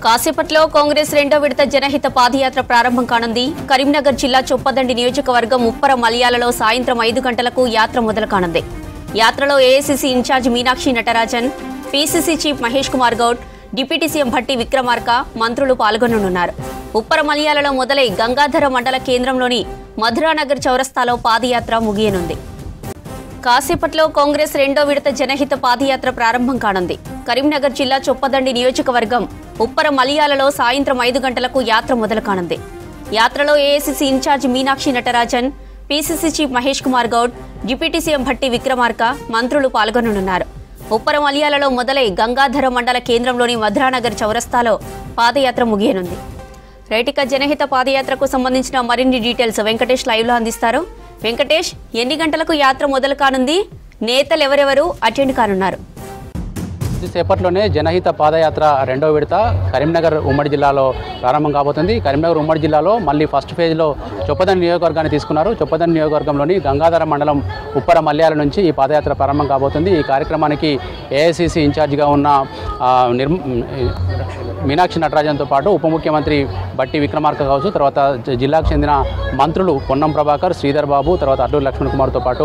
కాసేపట్లో కాంగ్రెస్ రెండో విడత జనహిత పాదయాత్ర ప్రారంభం కానుంది. కరీంనగర్ జిల్లా చొప్పదండి నియోజకవర్గం ఉప్పర మలయాలలో సాయంత్రం 5 గంటలకు యాత్ర మొదలు కానుంది. యాత్రలో AICC in-charge Meenakshi Natarajan, PCC chief Mahesh Kumar Goud, deputy CM Bhatti Vikramarka, మంత్రులు పాల్గొననున్నారు. ఉప్పర మలయాలలో మొదలై గంగాధర మండల కేంద్రంలోని మధురానగర్ చౌరస్తాలో పాదయాత్ర ముగియనుంది. కాసేపట్లో కాంగ్రెస్ రెండో విడత జనహిత పాదయాత్ర ప్రారంభం కానుంది. కరీంనగర్ జిల్లా చొప్పదండి నియోజకవర్గం ఉప్పర మలయాలలో సాయంత్రం 5 గంటలకు యాత్ర మొదలు కానుంది. యాత్రలో AICC in-charge Meenakshi Natarajan, PCC chief Mahesh Kumar Goud, deputy CM Bhatti Vikramarka, మంత్రులు పాల్గొననున్నారు. ఉప్పర మలయాలలో మొదలై గంగాధర మండల కేంద్రంలోని మధురానగర్ చౌరస్తాలో పాదయాత్ర ముగియనుంది. రైటిక జనహిత పాదయాత్రకు సంబంధించిన మరిన్ని డీటెయిల్స్ వెంకటేష్ లైవ్ లో అందిస్తారు. వెంకటేష్, ఎన్ని గంటలకు యాత్ర మొదలు కానుంది? నేతలు ఎవరెవరు అటెండ్ కానున్నారు? సేపట్లోనే జనహిత పాదయాత్ర రెండో విడత కరీంనగర్ ఉమ్మడి జిల్లాలో ప్రారంభం కాబోతుంది. కరీంనగర్ ఉమ్మడి జిల్లాలో మళ్ళీ ఫస్ట్ ఫేజ్లో చొప్పదండి నియోజకవర్గాన్ని తీసుకున్నారు. చొప్పదండి నియోజకవర్గంలోని గంగాధర మండలం ఉప్పర మల్యాల నుంచి ఈ పాదయాత్ర ప్రారంభం కాబోతుంది. ఈ కార్యక్రమానికి ఏఐసీసీ ఇన్ఛార్జిగా ఉన్న మీనాక్షి నటరాజన్తో పాటు ఉప ముఖ్యమంత్రి భట్టి విక్రమార్క కావచ్చు, తర్వాత జిల్లాకు చెందిన మంత్రులు పొన్నం ప్రభాకర్, శ్రీధర్ బాబు, తర్వాత అల్లూరి లక్ష్మణ్ కుమార్తో పాటు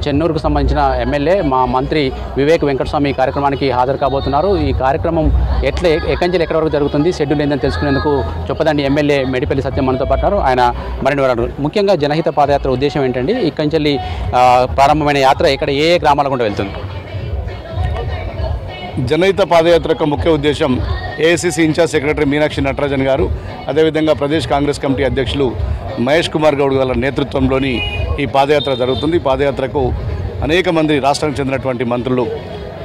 చెన్నూరుకు సంబంధించిన ఎమ్మెల్యే మా మంత్రి వివేక్ వెంకటస్వామి ఈ కార్యక్రమానికి హాజరు కాబోతున్నారు. ఈ కార్యక్రమం ఎక్కంచెలు ఎక్కడి వరకు జరుగుతుంది, షెడ్యూల్ ఏందని తెలుసుకునేందుకు చొప్పదండి ఎమ్మెల్యే మెడిపల్లి సత్యం మనతో పాటు ఆయన మరిన్ని వివరాలు. ముఖ్యంగా జనహిత పాదయాత్ర ఉద్దేశం ఏంటండి? ఇక్కంచెల్లి ప్రారంభమైన యాత్ర ఇక్కడ ఏ గ్రామాల గుండా వెళ్తుంది? జనహిత పాదయాత్ర యొక్క ముఖ్య ఉద్దేశం AICC in-charge secretary Meenakshi Natarajan గారు, అదేవిధంగా ప్రదేశ్ కాంగ్రెస్ కమిటీ అధ్యక్షులు మహేష్ కుమార్ గౌడ్ గారి నేతృత్వంలోని ఈ పాదయాత్ర జరుగుతుంది. ఈ పాదయాత్రకు అనేక మంది రాష్ట్రానికి చెందినటువంటి మంత్రులు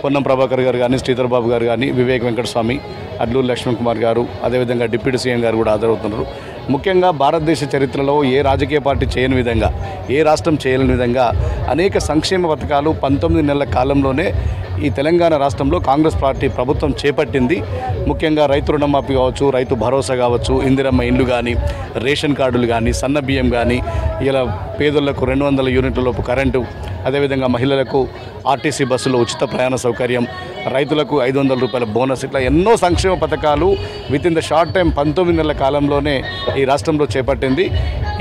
పొన్నం ప్రభాకర్ గారు కానీ, శ్రీధర్ బాబు గారు కానీ, వివేక్ వెంకటస్వామి, అల్లూరి లక్ష్మణ్ కుమార్ గారు, అదేవిధంగా డిప్యూటీ సీఎం గారు కూడా హాజరవుతున్నారు. ముఖ్యంగా భారతదేశ చరిత్రలో ఏ రాజకీయ పార్టీ చేయని విధంగా, ఏ రాష్ట్రం చేయని విధంగా అనేక సంక్షేమ పథకాలు 19 నెలల కాలంలోనే ఈ తెలంగాణ రాష్ట్రంలో కాంగ్రెస్ పార్టీ ప్రభుత్వం చేపట్టింది. ముఖ్యంగా రైతు రుణమాఫీ కావచ్చు, రైతు భరోసా కావచ్చు, ఇందిరమ్మ ఇండ్లు కానీ, రేషన్ కార్డులు కానీ, సన్న బియ్యం కానీ, ఇలా పేదలకు 200 యూనిట్ల లోపు కరెంటు, అదేవిధంగా మహిళలకు ఆర్టీసీ బస్సులో ఉచిత ప్రయాణ సౌకర్యం, రైతులకు 500 రూపాయల బోనస్, ఇట్లా ఎన్నో సంక్షేమ పథకాలు with in the short time 19 నెలల కాలంలోనే ఈ రాష్ట్రంలో చేపట్టింది.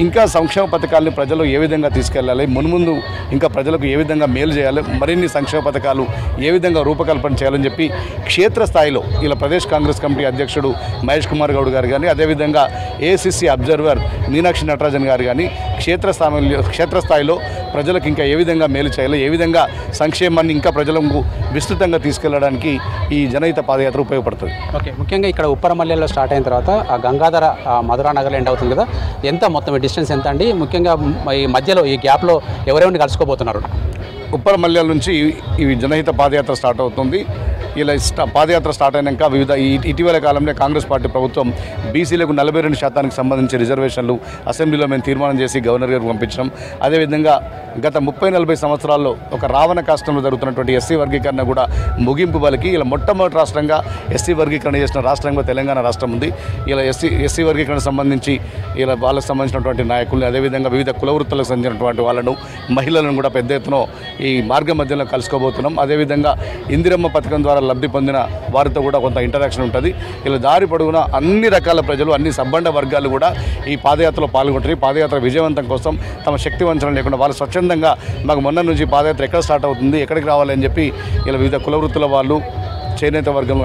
ఇంకా సంక్షేమ పథకాలను ప్రజలు ఏ విధంగా తీసుకెళ్ళాలి, మున్ముందు ఇంకా ప్రజలకు ఏ విధంగా మేలు చేయాలి, మరిన్ని సంక్షేమ పథకాలు ఏ విధంగా రూపకల్పన చేయాలని చెప్పి క్షేత్రస్థాయిలో ఇలా ప్రదేశ్ కాంగ్రెస్ కమిటీ అధ్యక్షుడు మహేష్ కుమార్ గౌడ్ గారు కానీ, అదేవిధంగా ఏఐసీసీ అబ్జర్వర్ మీనాక్షి నటరాజన్ గారు కానీ క్షేత్రస్థాయిలో ప్రజలకు ఇంకా ఏ విధంగా మేలు చేయాలి, ఏ విధంగా సంక్షేమాన్ని ఇంకా ప్రజలకు విస్తృతంగా తీసుకెళ్లడానికి ఈ జనహిత పాదయాత్ర ఉపయోగపడుతుంది. ఓకే, ముఖ్యంగా ఇక్కడ ఉప్పర మల్లెల్లో స్టార్ట్ అయిన తర్వాత ఆ గంగాధర మధురానగర్ ఎండ్ అవుతుంది కదా, ఎంత మొత్తం డిస్టెన్స్ ఎంత అండి? ముఖ్యంగా ఈ మధ్యలో ఈ గ్యాప్లో ఎవరెవరిని కలుసుకోబోతున్నారు? ఉప్పర మల్యాల నుంచి ఈ జనహిత పాదయాత్ర స్టార్ట్ అవుతుంది. ఇలా పాదయాత్ర స్టార్ట్ అయినాక ఇటీవల కాలంలో కాంగ్రెస్ పార్టీ ప్రభుత్వం బీసీలకు 42% సంబంధించి రిజర్వేషన్లు అసెంబ్లీలో మేము తీర్మానం చేసి గవర్నర్ గారికి పంపించడం, అదేవిధంగా గత 30-40 సంవత్సరాల్లో ఒక రావణ కాష్టంలో జరుగుతున్నటువంటి ఎస్సీ వర్గీకరణ కూడా ముగింపు పలికి ఇలా మొట్టమొదటి రాష్ట్రంగా ఎస్సీ వర్గీకరణ చేసిన రాష్ట్రంగా తెలంగాణ రాష్ట్రం ఉంది. ఇలా ఎస్సీ వర్గీకరణ సంబంధించి ఇలా వాళ్ళకు సంబంధించినటువంటి నాయకుల్ని, అదేవిధంగా వివిధ కుల వృత్తులకు సంబంధించినటువంటి వాళ్ళను, మహిళలను కూడా పెద్ద ఎత్తున ఈ మార్గ మధ్యలో కలుసుకోబోతున్నాం. అదేవిధంగా ఇందిరమ్మ పథకం ద్వారా లబ్ధి పొందిన వారితో కూడా కొంత ఇంటరాక్షన్ ఉంటుంది. ఇలా దారి పొడవునా అన్ని రకాల ప్రజలు, అన్ని సబ్బండ వర్గాలు కూడా ఈ పాదయాత్రలో పాల్గొంటారు. ఈ పాదయాత్ర విజయవంతం కోసం తమ శక్తి వంచన లేకుండా వాళ్ళు స్వచ్ఛందంగా మాకు మొన్న నుంచి పాదయాత్ర ఎక్కడ స్టార్ట్ అవుతుంది, ఎక్కడికి రావాలని చెప్పి ఇలా వివిధ కుల వృత్తుల వాళ్ళు, చేనేత వర్గం,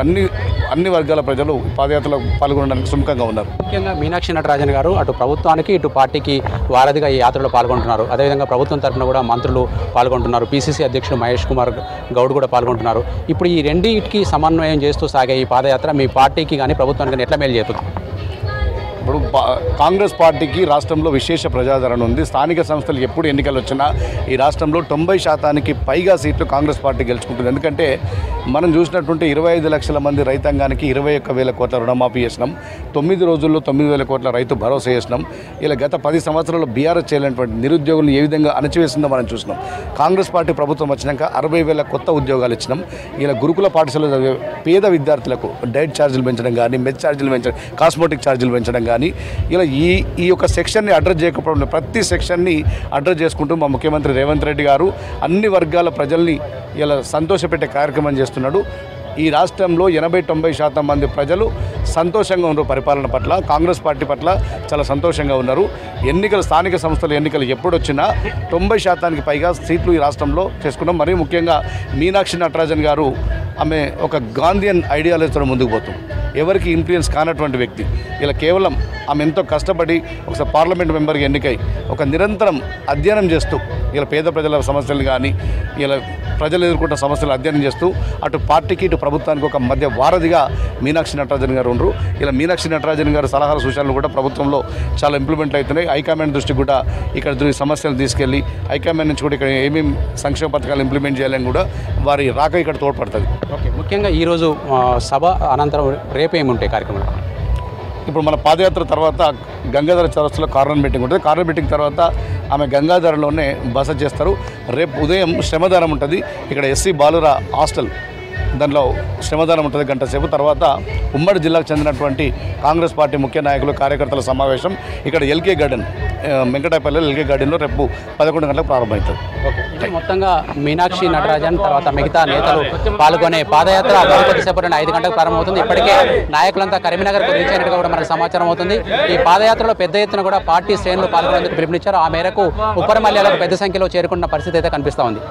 అన్ని వర్గాల ప్రజలు పాదయాత్రలో పాల్గొనడానికి సుముఖంగా ఉన్నారు. ముఖ్యంగా మీనాక్షి నటరాజన్ గారు అటు ప్రభుత్వానికి ఇటు పార్టీకి వారధిగా ఈ యాత్రలో పాల్గొంటున్నారు. అదేవిధంగా ప్రభుత్వం తరఫున కూడా మంత్రులు పాల్గొంటున్నారు. పీసీసీ అధ్యక్షుడు మహేష్ కుమార్ గౌడ్ కూడా పాల్గొంటున్నారు. ఇప్పుడు ఈ రెండింటికి సమన్వయం చేస్తూ సాగే ఈ పాదయాత్ర మీ పార్టీకి కానీ ప్రభుత్వానికి ఎట్లా మేలు చేస్తుంది? ఇప్పుడు కాంగ్రెస్ పార్టీకి రాష్ట్రంలో విశేష ప్రజాదరణ ఉంది. స్థానిక సంస్థలు ఎప్పుడు ఎన్నికలు వచ్చినా ఈ రాష్ట్రంలో 90% పైగా సీట్లు కాంగ్రెస్ పార్టీ గెలుచుకుంటుంది. ఎందుకంటే మనం చూసినటువంటి 25 లక్షల మంది రైతాంగానికి 21,000 కోట్ల రుణమాఫీ చేసినాం. 9 రోజుల్లో 9,000 కోట్ల రైతు భరోసా చేసినాం. ఇలా గత 10 సంవత్సరాల్లో బీఆర్ఎస్ చేయలేనటువంటి నిరుద్యోగులను ఏ విధంగా అణచివేసిందో మనం చూసినాం. కాంగ్రెస్ పార్టీ ప్రభుత్వం వచ్చినాక 60,000 కొత్త ఉద్యోగాలు ఇచ్చినాం. ఇలా గురుకుల పాఠశాలలో చదివే పేద విద్యార్థులకు డైట్ ఛార్జీలు పెంచడం కానీ, మెస్ ఛార్జీలు పెంచడం, కాస్మోటిక్ ఛార్జీలు పెంచడం కానీ, ఇలా ఈ యొక్క సెక్షన్ని అడ్రస్ చేయకపోవడం, ప్రతి సెక్షన్ని అడ్రస్ చేసుకుంటూ మా ముఖ్యమంత్రి రేవంత్ రెడ్డి గారు అన్ని వర్గాల ప్రజల్ని ఇలా సంతోషపెట్టే కార్యక్రమం చేస్తున్నాడు. ఈ రాష్ట్రంలో 80-90% మంది ప్రజలు సంతోషంగా ఉన్నారు. పరిపాలన పట్ల, కాంగ్రెస్ పార్టీ పట్ల చాలా సంతోషంగా ఉన్నారు. స్థానిక సంస్థల ఎన్నికలు ఎప్పుడొచ్చినా 90% పైగా సీట్లు ఈ రాష్ట్రంలో చేసుకున్నాం. మరీ ముఖ్యంగా మీనాక్షి నటరాజన్ గారు ఆమె ఒక గాంధీయన్ ఐడియాలజీతో ముందుకు పోతుంది. ఎవరికి ఇన్ఫ్లుయెన్స్ కానటువంటి వ్యక్తి. ఇలా కేవలం ఆమె ఎంతో కష్టపడి ఒకసారి పార్లమెంట్ మెంబర్గా ఎన్నికై ఒక నిరంతరం అధ్యయనం చేస్తూ ఇలా పేద ప్రజల సమస్యలు కానీ ఇలా ప్రజలు ఎదుర్కొంటున్న సమస్యలు అధ్యయనం చేస్తూ అటు పార్టీకి ఇటు ప్రభుత్వానికి ఒక మధ్య వారధిగా మీనాక్షి నటరాజన్ గారు ఉండరు. ఇలా మీనాక్షి నటరాజన్ గారు సలహాల సూచనలు కూడా ప్రభుత్వంలో చాలా ఇంప్లిమెంట్ అవుతున్నాయి. హైకమాండ్ దృష్టికి కూడా ఇక్కడ సమస్యలు తీసుకెళ్ళి హైకమాండ్ నుంచి కూడా ఇక్కడ ఏమేమి సంక్షేమ పథకాలు ఇంప్లిమెంట్ చేయాలని కూడా వారి రాక ఇక్కడ తోడ్పడుతుంది. ఓకే, ముఖ్యంగా ఈరోజు సభ అనంతరం రేపు ఏముంటాయి కార్యక్రమాలు? ఇప్పుడు మన పాదయాత్ర తర్వాత గంగాధర చౌరస్తాలో కార్నర్ మీటింగ్ ఉంటుంది. కార్నర్ మీటింగ్ తర్వాత ఆమె గంగాధరలోనే బస చేస్తారు. రేపు ఉదయం శ్రమదానం ఉంటుంది. ఇక్కడ ఎస్సీ బాలుర హాస్టల్ దానిలో శ్రమదానం ఉంటుంది గంట సేపు. తర్వాత ఉమ్మడి జిల్లాకు చెందినటువంటి కాంగ్రెస్ పార్టీ ముఖ్య నాయకులు కార్యకర్తల సమావేశం ఇక్కడ ఎల్కే గార్డెన్ వెంకటాపల్లిలో ఎల్కే గార్డెన్లో రేపు 11 గంటలకు ప్రారంభమవుతుంది. ఓకే, మొత్తంగా మీనాక్షి నటరాజన్ తర్వాత మిగతా నేతలు పాల్గొనే పాదయాత్ర కొద్దిసేపటి 5 గంటలకు ప్రారంభమవుతుంది. ఇప్పటికే నాయకులంతా కరీంనగర్కు రీచ్ అయినట్టుగా కూడా మనకు సమాచారం అవుతుంది. ఈ పాదయాత్రలో పెద్ద ఎత్తున కూడా పార్టీ శ్రేణులు పాల్గొనేందుకు పిలుపునిచ్చారు. ఆ మేరకు ఉప్పరమల్యాలకు పెద్ద సంఖ్యలో చేరుకున్న పరిస్థితి అయితే కనిపిస్తూ ఉంది.